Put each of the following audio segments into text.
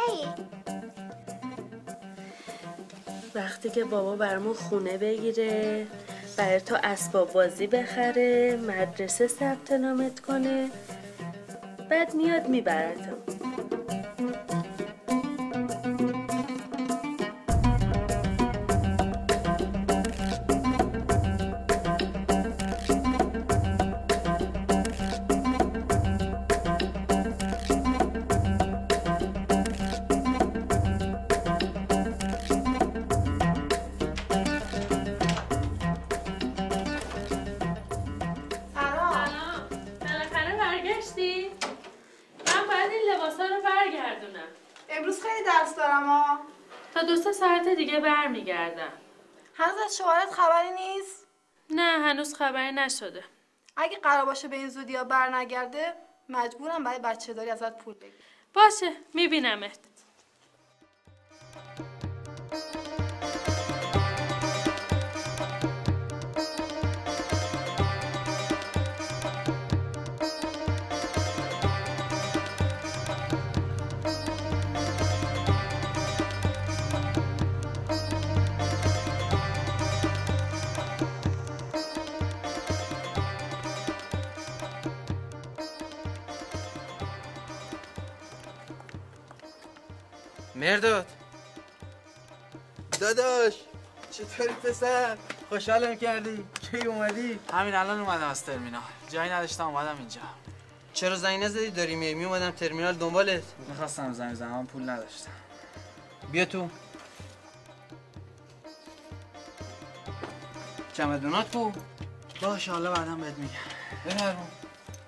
کی؟ وقتی که بابا برامون خونه بگیره، برای تو اسباب بازی بخره، مدرسه ثبت نامت کنه، بعد میاد میبرتم. امروز خیلی درس دارم ها. تا 2 ساعت دیگه برمیگردم. هنوز از شوهرت خبری نیست؟ نه هنوز خبری نشده. اگه قرار باشه به این زودیا بر نگرده مجبورم برای بچه داری ازت پول بگیرم. باشه میبینمت. مرداد داداش چطوری پسر؟ خوشحالم کردی؟ کی اومدی؟ همین الان اومدم از ترمینال. جایی نداشتم اومدم اینجا. چرا زنگ نزدی داری میای؟ می اومدم ترمینال دنبالت. میخواستم زنگ بزنم پول نداشتم. بیا تو. چمدونات کو؟ باشه حالا بعدم بهت میگم. بفرما.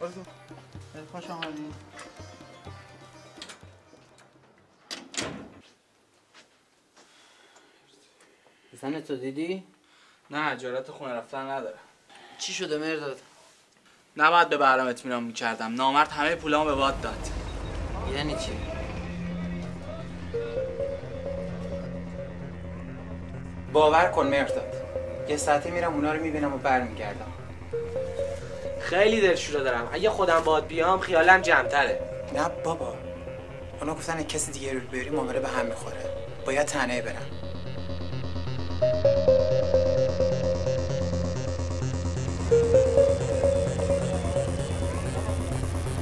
برو تو. خوش آمدی. زنتو دیدی؟ نه جرأت خونه رفتن نداره. چی شده مرداد؟ نباید به بهرام اطمینان میکردم. نامرد همه پولامو به باد داد. یعنی چی؟ باور کن مرداد، یه ساعته میرم اونا رو میبینم و برمیگردم. خیلی دلشوره دارم. اگه خودم باهات بیام خیالم جمع‌تره. نه بابا، اونا گفتن کسی دیگه رو بیاری معامله به هم میخوره. باید تنهایی برم.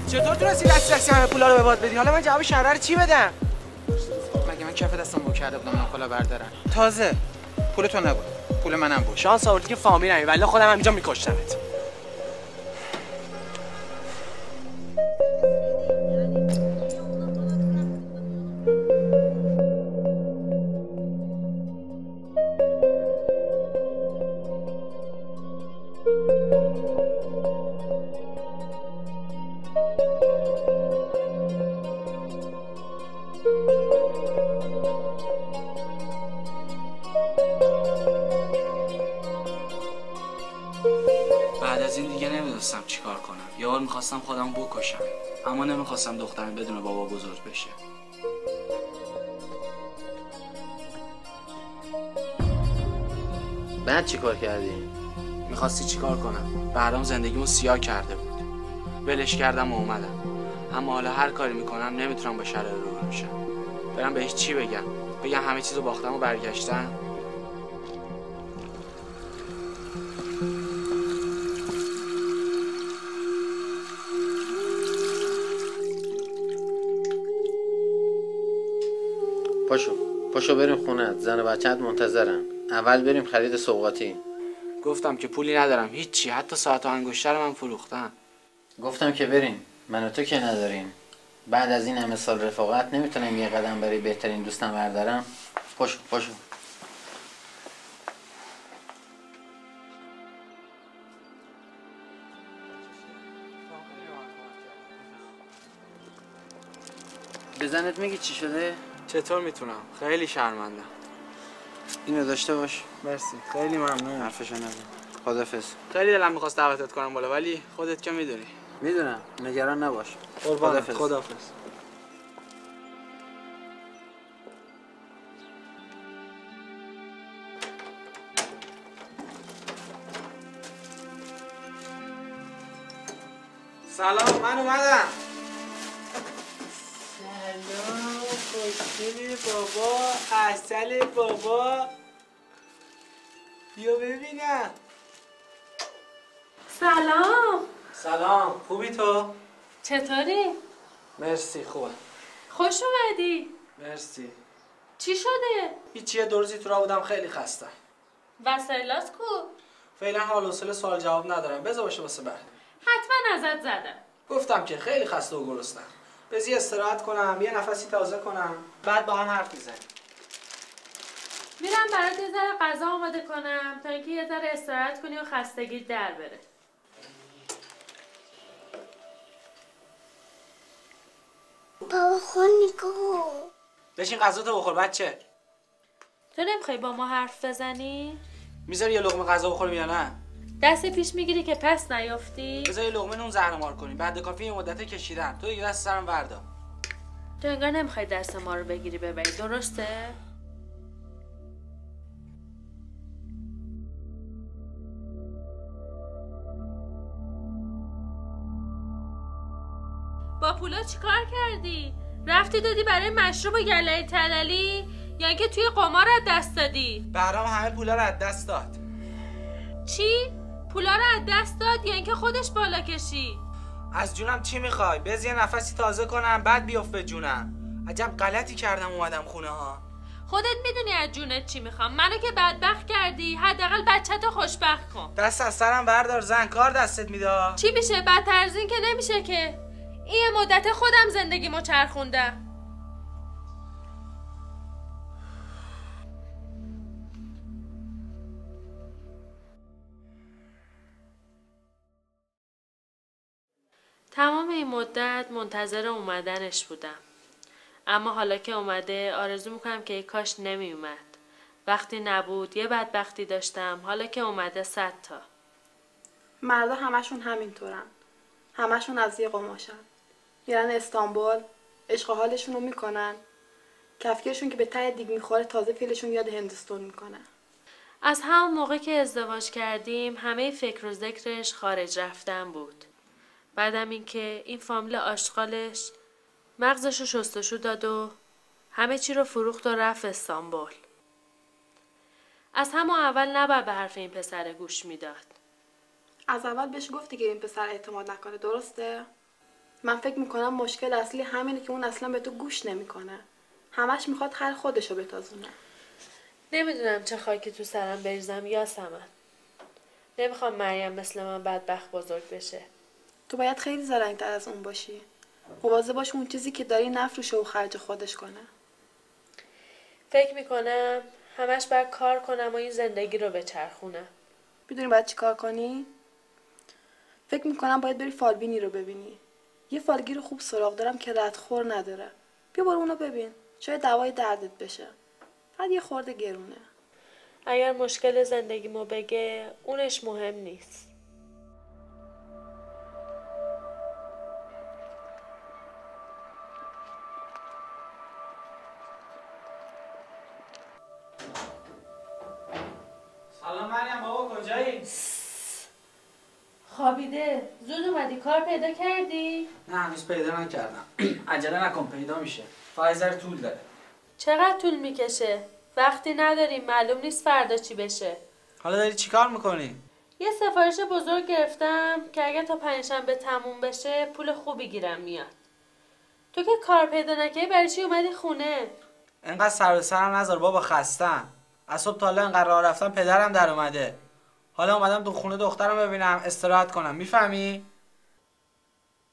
چطور تونستی دستی همه پولا رو به باد بدی؟ حالا من جواب شهر رو چی بدم؟ مگه من کف دستم بو کرده بودم ناخلا بردارن؟ تازه پول تو نبود، پول منم بود. شانس آوردی که فامیلمی، ولی خودم هم اینجا میکشتمت. بعد از این دیگه نمیدونستم چیکار کنم. یه بار میخواستم خودم بکشم، اما نمیخواستم دخترم بدون بابا بزرگ بشه. بعد چی کار کردی؟ میخواستی چیکار کنم؟ بهرام زندگیمو سیاه کرده بود. ولش کردم و اومدم. اما حالا هر کاری میکنم نمیتونم با شرع رو بشم. برم بهش چی بگم؟ بگم همه چیزو باختم و برگشتم؟ پاشو بریم خونه. زن و بچه‌ت منتظرن. اول بریم خرید سوغاتی. گفتم که پولی ندارم هیچی، حتی ساعت و انگشتر من فروختم. گفتم که بریم. من و تو که نداریم. بعد از این همه سال رفاقت نمیتونم یه قدم برای بهترین دوستم بردارم. پاشو. به زنت میگی چی شده؟ چطور میتونم؟ خیلی شرمندم. اینو داشته باش. مرسی، خیلی ممنون. حرفشو نزن. خدافظ. خیلی دلم میخواست دعوتت کنم بالا، ولی خودت که میدونی. میدونم، نگران نباش. خدافظ. سلام، من اومدم. سلام. خوشگلی بابا، عسل بابا. بیا ببینم. سلام. سلام، خوبی تو؟ چطوری؟ مرسی، خوبه. خوش اومدی. مرسی. چی شده؟ هیچیه، 2 روزی تو راه بودم، خیلی خستم. وسایلات کو؟ فعلا حال و حوصله سوال جواب ندارم، بذار باشه واسه بعد. حتما ازت زدم. گفتم که خیلی خسته و گرسنه‌ام. بذار استراحت کنم، یه نفسی تازه کنم، بعد با هم حرف میزنیم. میرم برات یه ذره غذا آماده کنم تا اینکه یه ذره استراحت کنی و خستگی در بره. بابا خون نگو. بشین غذا تو بخور بچه. تو نمیخوای با ما حرف بزنی؟ میذاری یه لقمه غذا بخوریم یا نه؟ دست پیش میگیری که پس نیافتی؟ بذار یه لقمه نون زهرمار کنیم، بعد کافی یه مدت کشیدم، تو دیگه دست سرم وردا. تو انگار نمیخوای دست ما رو بگیری ببری، درسته؟ با پولا چیکار کردی؟ رفتی دادی برای مشروب و گله تللی یا اینکه توی قمار از دست دادی؟ بهرام همه پولا رو از دست داد. چی؟ پولا رو از دست داد یا اینکه خودش بالا کشی؟ از جونم چی میخوای؟ بذار یه نفسی تازه کنم بعد بیفت به جونم. عجب غلطی کردم اومدم خونه ها. خودت میدونی از جونت چی میخوام. منو که بدبخت کردی، حداقل بچه‌تو خوشبخت کن. دست از سرم بردار زن، کار دستت میده. چی میشه؟ بدتر از این که نمیشه که. این مدت خودم زندگیمو چرخوندم. تمام این مدت منتظر اومدنش بودم. اما حالا که اومده آرزو میکنم که ای کاش نمی اومد. وقتی نبود یه بدبختی داشتم، حالا که اومده 100 تا. مردا همشون همینطورن. همشون از یه قماشن. میرن استانبول، عشق و حالشون رو میکنن. کفگیرشون که به ته دیگ میخوره تازه فیلشون یاد هندوستان میکنه. از همون موقع که ازدواج کردیم همه فکر و ذکرش خارج رفتن بود. بعدم اینکه این فامیل آشغالش مغزشو شستشو داد و همه چی رو فروخت و رفت استانبول. از همون اول نباید به حرف این پسر گوش میداد. از اول بهش گفتی که این پسر اعتماد نکنه، درسته؟ من فکر میکنم مشکل اصلی همینه که اون اصلا به تو گوش نمیکنه. همش میخواد خر خودشو بتازونه. نمیدونم چه خاکی تو سرم بریزم یاسمن. نمیخوام مریم مثل من بدبخت بزرگ بشه. تو باید خیلی زرنگ‌تر از اون باشی. مواظب باش اون چیزی که داری نفروشه و خرج خودش کنه. فکر میکنم همش باید کار کنم و این زندگی رو بچرخونم. میدونی باید چی کار کنی؟ فکر میکنم باید بری فالبینی رو ببینی. یه فالگیر خوب سراغ دارم که ردخور نداره. بیا برو اونو ببین. شاید دوای دردت بشه. فقط یه خورده گرونه. اگر مشکل زندگیمو بگه اونش مهم نیست. سلام مریم، بابا کجایی؟ خوابیده. زود اومدی، کار پیدا کردی؟ نه هنوز پیدا نکردم. عجله نکن، پیدا میشه. فقط ذره طول داره. چقدر طول میکشه؟ وقتی نداریم، معلوم نیست فردا چی بشه. حالا داری چیکار میکنی؟ یه سفارش بزرگ گرفتم که اگه تا پنجشنبه تموم بشه پول خوبی گیرم میاد. تو که کار پیدا نکردی برای چی اومدی خونه؟ انقدر سر به سرم نذار بابا، خستم. از صبح تا حالا انقدر راه رفتم، پدرم در اومده. حالا اومدم تو خونه دخترم ببینم، استراحت کنم. میفهمی؟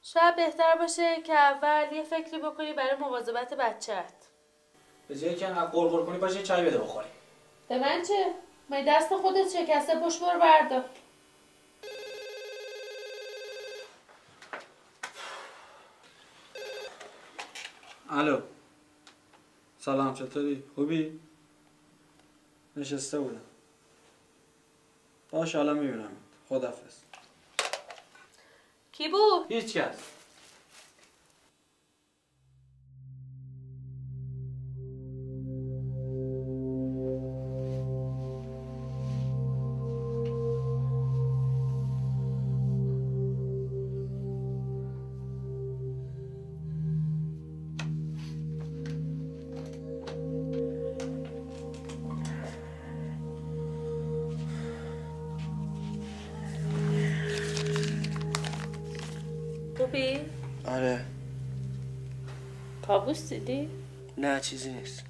شاید بهتر باشه که اول یه فکری بکنی برای مواظبت بچه‌ت. به جایی که انقدر قرقر کنی باشه چای بده بخوریم. به من چه؟ من دست خودت شکسته، پشت برو بردار. الو. سلام، چطوری؟ خوبی؟ نشسته بودم. باشه حالا میبینم. خداحافظ. کی بود؟ هیچ کس. کابوس دیدی؟ نه چیزی نیست.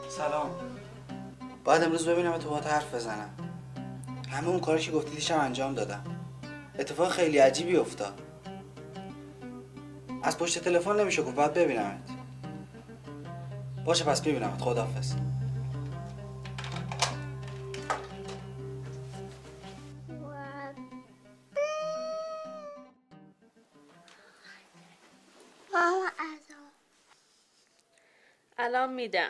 سلام. باید امروز ببینم تو باهات حرف بزنم. همه اون کاری که گفتی دیشب انجام دادم. اتفاق خیلی عجیبی افتاد. از پشت تلفن نمیشه گفت، باید ببینمت. باشه پس ببینمت. خداحافظ. ماما الان میدم.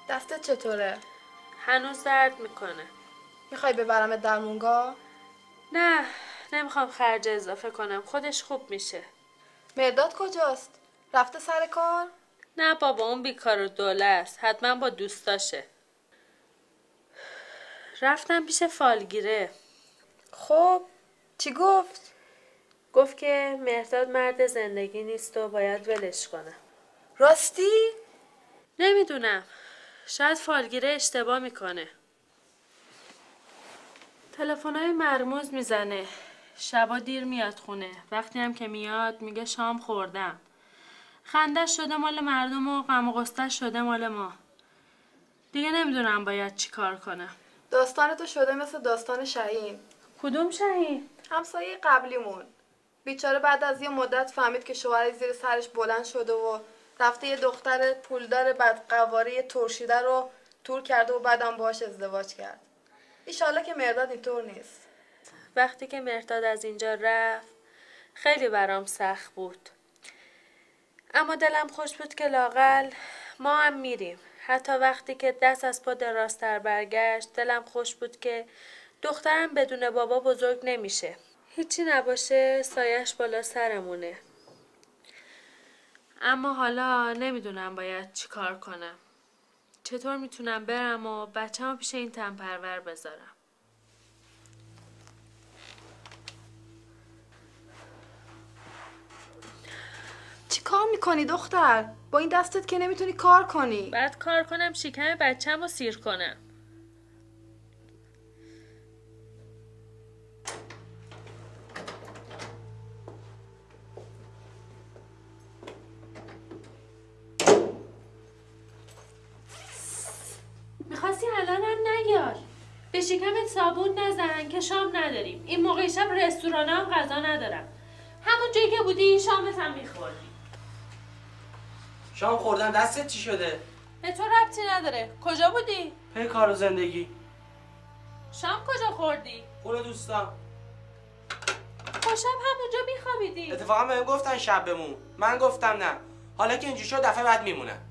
دستت چطوره؟ هنوز درد میکنه. میخوای ببرمت درمونگاه؟ نه، نمیخوام خرج اضافه کنم. خودش خوب میشه. مرداد کجاست؟ رفته سر کار؟ نه بابا، اون بیکار و دوله است. حتما با دوستاشه. رفتم پیش فالگیره. خب چی گفت؟ گفت که مهرداد مرد زندگی نیست و باید ولش کنم. راستی؟ نمیدونم. شاید فالگیره اشتباه میکنه. تلفن‌های مرموز میزنه. شبا دیر میاد خونه. وقتی هم که میاد میگه شام خوردم. خندش شده مال مردم و غم و غصه‌ش شده مال ما. دیگه نمیدونم باید چی کار کنم. داستان تو شده مثل داستان شهین. کدوم شهین؟ همسایه قبلیمون. بیچاره بعد از یه مدت فهمید که شوهرش زیر سرش بلند شده و رفته یه دختر پولدار بدقواره ترشیده رو تور کرده و بعدم باهاش ازدواج کرد. ایشالله که مرداد اینطور نیست. وقتی که مهرداد از اینجا رفت خیلی برام سخت بود. اما دلم خوش بود که لااقل ما هم میریم. حتی وقتی که دست از پا درازتر برگشت دلم خوش بود که دخترم بدون بابا بزرگ نمیشه. هیچی نباشه سایش بالا سرمونه. اما حالا نمیدونم باید چی کار کنم. چطور میتونم برم و بچه‌مو پیش این تنپرور بذارم؟ چی کار میکنی دختر؟ با این دستت که نمیتونی کار کنی. بعد کار کنم شکم بچه‌مو سیر کنم. میخواستی الانم نیار. به شکمت صابون نزن که شام نداریم. این موقع شب رستوران هم غذا ندارم. همون جایی که بودی شامت هم میخوردی. شام خوردن دستت چی شده؟ به تو ربطی نداره. کجا بودی؟ پی کار و زندگی. شام کجا خوردی؟ خونه دوستان. خب شب همونجا میخوابیدی. اتفاقا بهم گفتن شب بمون. من گفتم نه. حالا که اینجوری شد دفعه بعد میمونم.